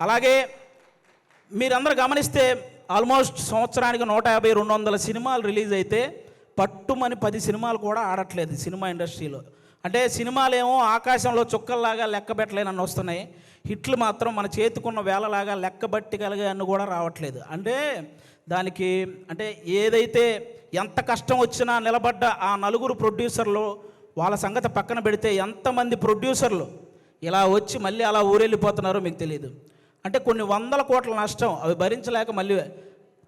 అలాగే మీరందరూ గమనిస్తే ఆల్మోస్ట్ సంవత్సరానికి 150-200 సినిమాలు రిలీజ్ అయితే పట్టుమని 10 సినిమాలు కూడా ఆడట్లేదు సినిమా ఇండస్ట్రీలో. అంటే సినిమాలేమో ఆకాశంలో చుక్కల్లాగా లెక్క పెట్టలేనని వస్తున్నాయి, హిట్లు మాత్రం మన చేతికున్న వేలలాగా లెక్క బట్టగలిగే అన్ని కూడా రావట్లేదు. అంటే దానికి అంటే ఏదైతే ఎంత కష్టం వచ్చినా నిలబడ్డ ఆ నలుగురు ప్రొడ్యూసర్లు వాళ్ళ సంగతి పక్కన పెడితే ఎంతమంది ప్రొడ్యూసర్లు ఇలా వచ్చి మళ్ళీ అలా ఊరెళ్ళిపోతున్నారో మీకు తెలియదు. అంటే కొన్ని 100 కోట్ల నష్టం అవి భరించలేక మళ్ళీ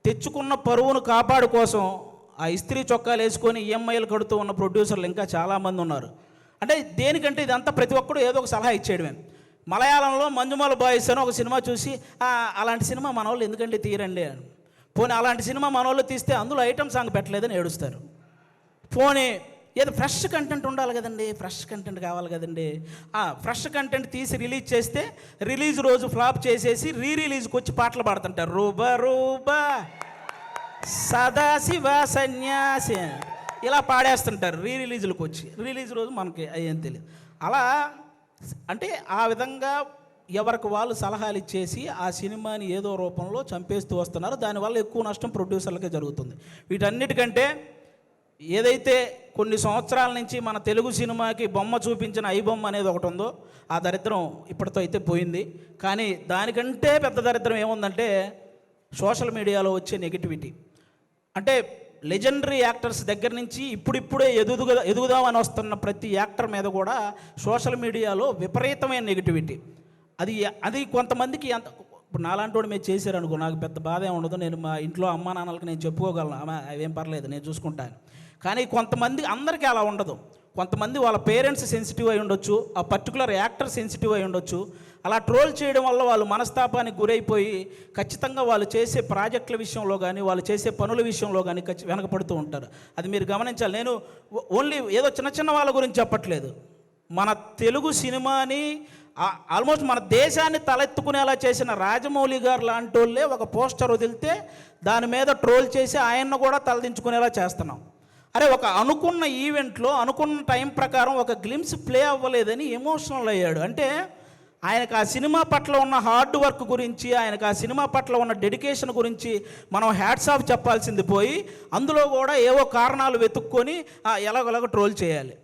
తెచ్చుకున్న పరువును కాపాడు కోసం ఆ ఇస్త్రీ చొక్కాలు వేసుకొని ఈఎంఐలు కడుతూ ఉన్న ప్రొడ్యూసర్లు ఇంకా చాలామంది ఉన్నారు. అంటే దేనికంటే ఇదంతా ప్రతి ఒక్కరు ఏదో ఒక సలహా ఇచ్చేయడమే. మలయాళంలో మంజుమాల బాయ్స్ అని ఒక సినిమా చూసి అలాంటి సినిమా మన వాళ్ళు ఎందుకంటే తీరండి అని. పోనీ అలాంటి సినిమా మన వాళ్ళు తీస్తే అందులో ఐటమ్ సాంగ్ పెట్టలేదని ఏడుస్తారు. పోనీ ఏదో ఫ్రెష్ కంటెంట్ ఉండాలి కదండి, ఫ్రెష్ కంటెంట్ కావాలి కదండి. ఫ్రెష్ కంటెంట్ తీసి రిలీజ్ చేస్తే రిలీజ్ రోజు ఫ్లాప్ చేసేసి రిలీజ్కి వచ్చి పాటలు పాడుతుంటారు. రూబా రూబా సదాశివ సన్యాసి ఇలా పాడేస్తుంటారు రిలీజులకు వచ్చి. రిలీజ్ రోజు మనకి ఏం తెలియదు. అలా అంటే ఆ విధంగా ఎవరికి వాళ్ళు సలహాలు ఇచ్చేసి ఆ సినిమాని ఏదో రూపంలో చంపేస్తూ వస్తున్నారు. దానివల్ల ఎక్కువ నష్టం ప్రొడ్యూసర్లకే జరుగుతుంది. వీటన్నిటికంటే ఏదైతే కొన్ని సంవత్సరాల నుంచి మన తెలుగు సినిమాకి బొమ్మ చూపించిన ఐబొమ్మ అనేది ఒకటి ఉందో ఆ దరిద్రం ఇప్పటితో అయితే పోయింది. కానీ దానికంటే పెద్ద దరిద్రం ఏముందంటే సోషల్ మీడియాలో వచ్చే నెగిటివిటీ. అంటే లెజెండరీ యాక్టర్స్ దగ్గర నుంచి ఇప్పుడిప్పుడే ఎదుగుదామని వస్తున్న ప్రతి యాక్టర్ మీద కూడా సోషల్ మీడియాలో విపరీతమైన నెగిటివిటీ. అది కొంతమందికి ఇప్పుడు నాలాంటి వాడు మీరు చేశారనుకో నాకు పెద్ద బాధ ఏమి ఉండదు, నేను మా ఇంట్లో అమ్మా నాన్నలకి నేను చెప్పుకోగలను, అవేం పర్లేదు నేను చూసుకుంటాను. కానీ కొంతమంది అందరికీ అలా ఉండదు. కొంతమంది వాళ్ళ పేరెంట్స్ సెన్సిటివ్ అయి ఉండొచ్చు, ఆ పర్టికులర్ యాక్టర్ సెన్సిటివ్ అయి ఉండొచ్చు. అలా ట్రోల్ చేయడం వల్ల వాళ్ళు మనస్తాపానికి గురైపోయి ఖచ్చితంగా వాళ్ళు చేసే ప్రాజెక్టుల విషయంలో కానీ వాళ్ళు చేసే పనుల విషయంలో కానీ వెనకపడుతూ ఉంటారు. అది మీరు గమనించాలి. నేను ఓన్లీ ఏదో చిన్న చిన్న వాళ్ళ గురించి చెప్పట్లేదు. మన తెలుగు సినిమాని ఆల్మోస్ట్ మన దేశాన్ని తలెత్తుకునేలా చేసిన రాజమౌళి గారు లాంటి వాళ్ళే ఒక పోస్టర్ వదిలితే దాని మీద ట్రోల్ చేసి ఆయన్ను కూడా తలదించుకునేలా చేస్తున్నాం. అరే ఒక అనుకున్న ఈవెంట్లో అనుకున్న టైం ప్రకారం ఒక గ్లిమ్స్ ప్లే అవ్వలేదని ఎమోషనల్ అయ్యాడు. అంటే ఆయనకు ఆ సినిమా పట్ల ఉన్న హార్డ్ వర్క్ గురించి, ఆయనకు ఆ సినిమా పట్ల ఉన్న డెడికేషన్ గురించి మనం హ్యాట్స్ ఆఫ్ చెప్పాల్సింది పోయి అందులో కూడా ఏవో కారణాలు వెతుక్కొని ఎలాగోలాగ ట్రోల్ చేయాలి.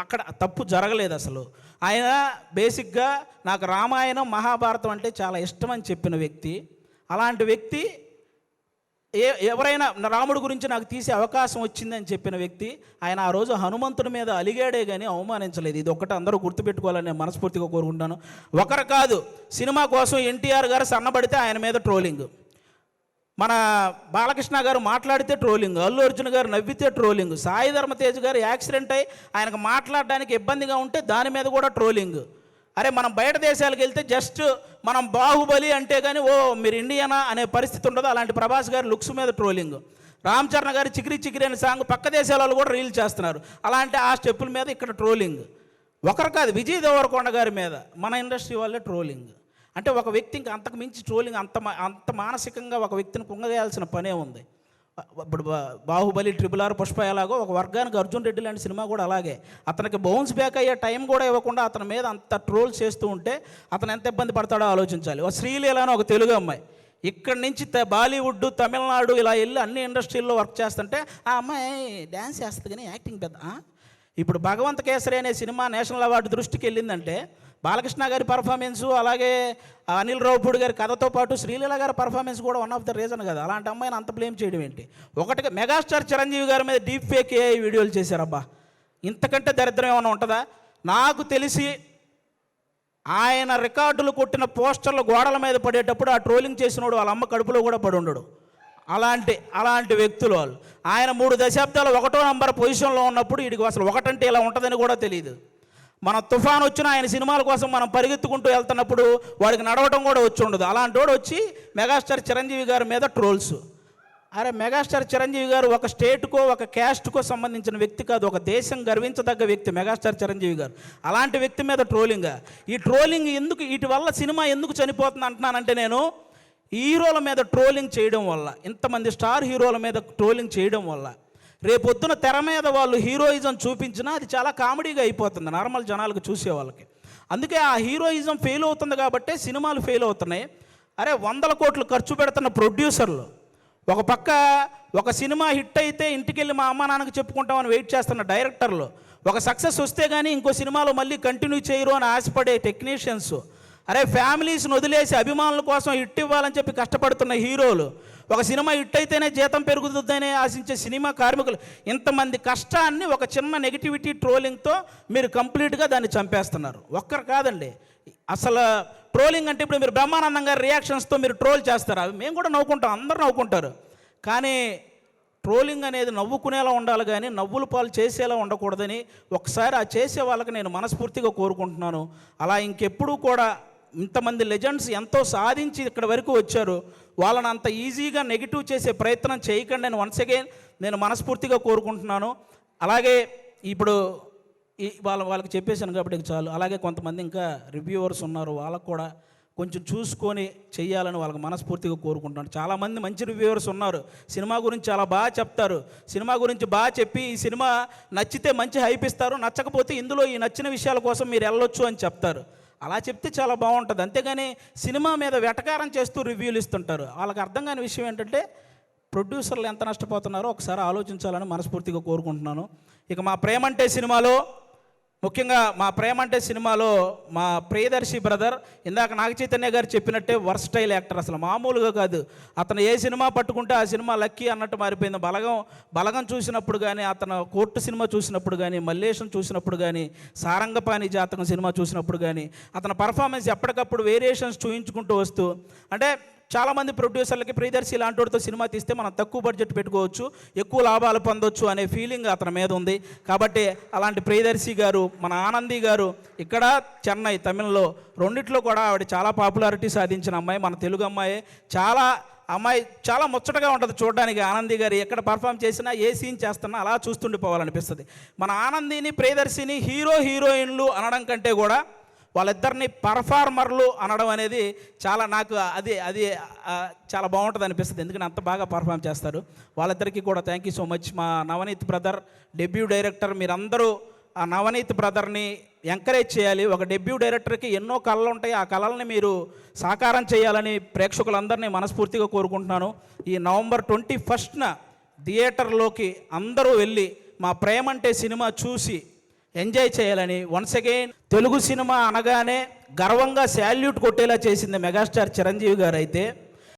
అక్కడ తప్పు జరగలేదు అసలు. ఆయన బేసిక్గా నాకు రామాయణం మహాభారతం అంటే చాలా ఇష్టం అని చెప్పిన వ్యక్తి. అలాంటి వ్యక్తి ఎవరైనా రాముడి గురించి నాకు తీసే అవకాశం వచ్చిందని చెప్పిన వ్యక్తి. ఆయన ఆ రోజు హనుమంతుడి మీద అలిగాడే కానీ అవమానించలేదు. ఇది ఒక్కటి అందరూ గుర్తుపెట్టుకోవాలని నేను మనస్ఫూర్తిగా కోరుకుంటాను. ఒకరు కాదు, సినిమా కోసం ఎన్టీఆర్ గారు సన్నబడితే ఆయన మీద ట్రోలింగ్, మన బాలకృష్ణ గారు మాట్లాడితే ట్రోలింగ్, అల్లు అర్జున్ గారు నవ్వితే ట్రోలింగ్, సాయి ధర్మతేజ్ గారు యాక్సిడెంట్ అయ్యి ఆయనకు మాట్లాడడానికి ఇబ్బందిగా ఉంటే దాని మీద కూడా ట్రోలింగ్. అరే మనం బయట దేశాలకు వెళ్తే జస్ట్ మనం బాహుబలి అంటే కానీ మీరు ఇండియనా అనే పరిస్థితి ఉండదు. అలాంటి ప్రభాస్ గారి లుక్స్ మీద ట్రోలింగ్, రామ్ చరణ్ గారి చికిరి చికిరి అనే సాంగ్ పక్క దేశాల వాళ్ళు కూడా రీల్ చేస్తున్నారు. అలాంటి ఆ స్టెప్పుల మీద ఇక్కడ ట్రోలింగ్. ఒకరు కాదు, విజయ్ దేవరకొండ గారి మీద మన ఇండస్ట్రీ వాళ్ళే ట్రోలింగ్. అంటే ఒక వ్యక్తి ఇంకా అంతకు మించి ట్రోలింగ్ అంత మానసికంగా ఒక వ్యక్తిని కుంగవేయాల్సిన పనే ఉంది. ఇప్పుడు బాహుబలి, RRR, పుష్ప ఎలాగో ఒక వర్గానికి అర్జున్ రెడ్డి లాంటి సినిమా కూడా అలాగే. అతనికి బౌన్స్ బ్యాక్ అయ్యే టైం కూడా ఇవ్వకుండా అతని మీద అంత ట్రోల్ చేస్తూ ఉంటే అతను ఎంత ఇబ్బంది పడతాడో ఆలోచించాలి. ఒక శ్రీలీల అని ఒక తెలుగు అమ్మాయి ఇక్కడి నుంచి బాలీవుడ్, తమిళనాడు ఇలా వెళ్ళి అన్ని ఇండస్ట్రీల్లో వర్క్ చేస్తుంటే ఆ అమ్మాయి డ్యాన్స్ చేస్తుంది కానీ యాక్టింగ్ పెద్ద. ఇప్పుడు భగవంత్ కేసరి అనే సినిమా నేషనల్ అవార్డు దృష్టికి వెళ్ళిందంటే బాలకృష్ణ గారి పర్ఫార్మెన్సు, అలాగే అనిల్ రావుపూడి గారి కథతో పాటు శ్రీలీల గారి పర్ఫార్మెన్స్ కూడా వన్ ఆఫ్ ద రీజన్ కదా. అలాంటి అమ్మాయిని అంత బ్లేమ్ చేయడం ఏంటి? ఒకటిగా మెగాస్టార్ చిరంజీవి గారి మీద డీప్ ఫేక్ AI వీడియోలు చేశారబ్బా. ఇంతకంటే దరిద్రం ఏమైనా ఉంటుందా? నాకు తెలిసి ఆయన రికార్డులు కొట్టిన పోస్టర్లు గోడల మీద పడేటప్పుడు ఆ ట్రోలింగ్ చేసినోడు వాళ్ళ అమ్మ కడుపులో కూడా పడి ఉండడు. అలాంటి వ్యక్తులు వాళ్ళు. ఆయన 3 దశాబ్దాలు 1వ నంబర్ పొజిషన్లో ఉన్నప్పుడు వీడికి అసలు ఒకటంటే ఇలా ఉంటుందని కూడా తెలియదు. మన తుఫాన్ వచ్చిన ఆయన సినిమాల కోసం మనం పరిగెత్తుకుంటూ వెళ్తున్నప్పుడు వాడికి నడవటం కూడా వచ్చి ఉండదు. అలాంటి వాడు వచ్చి మెగాస్టార్ చిరంజీవి గారి మీద ట్రోల్స్. అరే మెగాస్టార్ చిరంజీవి గారు ఒక స్టేట్కో ఒక క్యాస్ట్కో సంబంధించిన వ్యక్తి కాదు, ఒక దేశం గర్వించదగ్గ వ్యక్తి మెగాస్టార్ చిరంజీవి గారు. అలాంటి వ్యక్తి మీద ట్రోలింగ్. ఈ ట్రోలింగ్ ఎందుకు, వీటి వల్ల సినిమా ఎందుకు చనిపోతుంది అంటున్నానంటే నేను హీరోల మీద ట్రోలింగ్ చేయడం వల్ల, ఇంతమంది స్టార్ హీరోల మీద ట్రోలింగ్ చేయడం వల్ల రేపొద్దున తెర మీద వాళ్ళు హీరోయిజం చూపించినా అది చాలా కామెడీగా అయిపోతుంది నార్మల్ జనాలకు చూసే వాళ్ళకి. అందుకే ఆ హీరోయిజం ఫెయిల్ అవుతుంది కాబట్టి సినిమాలు ఫెయిల్ అవుతున్నాయి. అరే 100 కోట్లు ఖర్చు పెడుతున్న ప్రొడ్యూసర్లు ఒక పక్క ఒక సినిమా హిట్ అయితే ఇంటికెళ్ళి మా అమ్మ నాన్నకి చెప్పుకుంటామని వెయిట్ చేస్తున్న డైరెక్టర్లు, ఒక సక్సెస్ వస్తే కానీ ఇంకో సినిమాలో మళ్ళీ కంటిన్యూ చేయరు అని ఆశపడే టెక్నీషియన్స్, అరే ఫ్యామిలీస్ని వదిలేసి అభిమానుల కోసం హిట్ ఇవ్వాలని చెప్పి కష్టపడుతున్న హీరోలు, ఒక సినిమా హిట్ అయితేనే జీతం పెరుగుతుందనే ఆశించే సినిమా కార్మికులు, ఇంతమంది కష్టాన్ని ఒక చిన్న నెగిటివిటీ ట్రోలింగ్తో మీరు కంప్లీట్గా దాన్ని చంపేస్తున్నారు. ఒక్కరు కాదండి, అసలు ట్రోలింగ్ అంటే ఇప్పుడు మీరు బ్రహ్మానందం గారి రియాక్షన్స్తో మీరు ట్రోల్ చేస్తారు, అవి మేము కూడా నవ్వుకుంటాం, అందరూ నవ్వుకుంటారు. కానీ ట్రోలింగ్ అనేది నవ్వుకునేలా ఉండాలి కానీ నవ్వుల పాలు చేసేలా ఉండకూడదని ఒకసారి ఆ చేసే వాళ్ళకి నేను మనస్ఫూర్తిగా కోరుకుంటున్నాను. అలా ఇంకెప్పుడూ కూడా ఇంతమంది లెజెండ్స్ ఎంతో సాధించి ఇక్కడ వరకు వచ్చారు, వాళ్ళని అంత ఈజీగా నెగిటివ్ చేసే ప్రయత్నం చేయకండి అని వన్స్ అగైన్ నేను మనస్ఫూర్తిగా కోరుకుంటున్నాను. అలాగే ఇప్పుడు వాళ్ళకి చెప్పేశాను కాబట్టి చాలు. అలాగే కొంతమంది ఇంకా రివ్యూవర్స్ ఉన్నారు, వాళ్ళకు కూడా కొంచెం చూసుకొని చెయ్యాలని వాళ్ళకి మనస్ఫూర్తిగా కోరుకుంటున్నాను. చాలామంది మంచి రివ్యూవర్స్ ఉన్నారు, సినిమా గురించి చాలా బాగా చెప్తారు, సినిమా గురించి బాగా చెప్పి ఈ సినిమా నచ్చితే మంచి హైప్ ఇస్తారు, నచ్చకపోతే ఇందులో ఈ నచ్చిన విషయాల కోసం మీరు వెళ్ళొచ్చు అని చెప్తారు. అలా చెప్తే చాలా బాగుంటుంది. అంతేగాని సినిమా మీద వెటకారం చేస్తూ రివ్యూలు ఇస్తుంటారు. వాళ్ళకి అర్థం కాని విషయం ఏంటంటే ప్రొడ్యూసర్లు ఎంత నష్టపోతున్నారో ఒకసారి ఆలోచించాలని మనస్ఫూర్తిగా కోరుకుంటున్నాను. ఇక మా ప్రేమంటే సినిమాలో ముఖ్యంగా మా ప్రియదర్శి బ్రదర్ ఇందాక నాగ చైతన్య గారు చెప్పినట్టే వర్స్టైల్ యాక్టర్, అసలు మామూలుగా కాదు. అతను ఏ సినిమా పట్టుకుంటే ఆ సినిమా లక్కీ అన్నట్టు మారిపోయింది. బలగం చూసినప్పుడు కానీ, అతను కోర్టు సినిమా చూసినప్పుడు కానీ, మల్లేశం చూసినప్పుడు కానీ, సారంగపాణి జాతకం సినిమా చూసినప్పుడు కానీ అతని పర్ఫార్మెన్స్ ఎప్పటికప్పుడు వేరియేషన్స్ చూయించుకుంటూ వస్తూ, అంటే చాలామంది ప్రొడ్యూసర్లకి ప్రియదర్శి లాంటి వాడితో సినిమా తీస్తే మనం తక్కువ బడ్జెట్ పెట్టుకోవచ్చు, ఎక్కువ లాభాలు పొందొచ్చు అనే ఫీలింగ్ అతని మీద ఉంది. కాబట్టి అలాంటి ప్రియదర్శి గారు, మన ఆనంది గారు ఇక్కడ చెన్నై తమిళ్లో రెండిట్లో కూడా ఆవిడ చాలా పాపులారిటీ సాధించిన అమ్మాయి, మన తెలుగు అమ్మాయి. చాలా ముచ్చటగా ఉంటుంది చూడడానికి. ఆనంది గారు ఎక్కడ పర్ఫామ్ చేసినా, ఏ సీన్ చేస్తున్నా అలా చూస్తుండిపోవాలనిపిస్తుంది. మన ఆనందిని ప్రియదర్శిని హీరోయిన్లు అనడం కంటే కూడా వాళ్ళిద్దరిని పర్ఫార్మర్లు అనడం అనేది నాకు అది చాలా బాగుంటుంది అనిపిస్తుంది. ఎందుకంటే అంత బాగా పర్ఫామ్ చేస్తారు. వాళ్ళిద్దరికీ కూడా థ్యాంక్ యూ సో మచ్. మా నవనీత్ బ్రదర్ డెబ్యూ డైరెక్టర్, మీరందరూ ఆ నవనీత్ బ్రదర్ని ఎంకరేజ్ చేయాలి. ఒక డెబ్యూ డైరెక్టర్కి ఎన్నో కళలు ఉంటాయి, ఆ కళల్ని మీరు సాకారం చేయాలని ప్రేక్షకులందరినీ మనస్ఫూర్తిగా కోరుకుంటున్నాను. ఈ నవంబర్ 21న థియేటర్లోకి అందరూ వెళ్ళి మా ప్రేమంటే సినిమా చూసి ఎంజాయ్ చేయాలని వన్స్ అగైన్. తెలుగు సినిమా అనగానే గర్వంగా శాల్యూట్ కొట్టేలా చేసింది మెగాస్టార్ చిరంజీవి గారు అయితే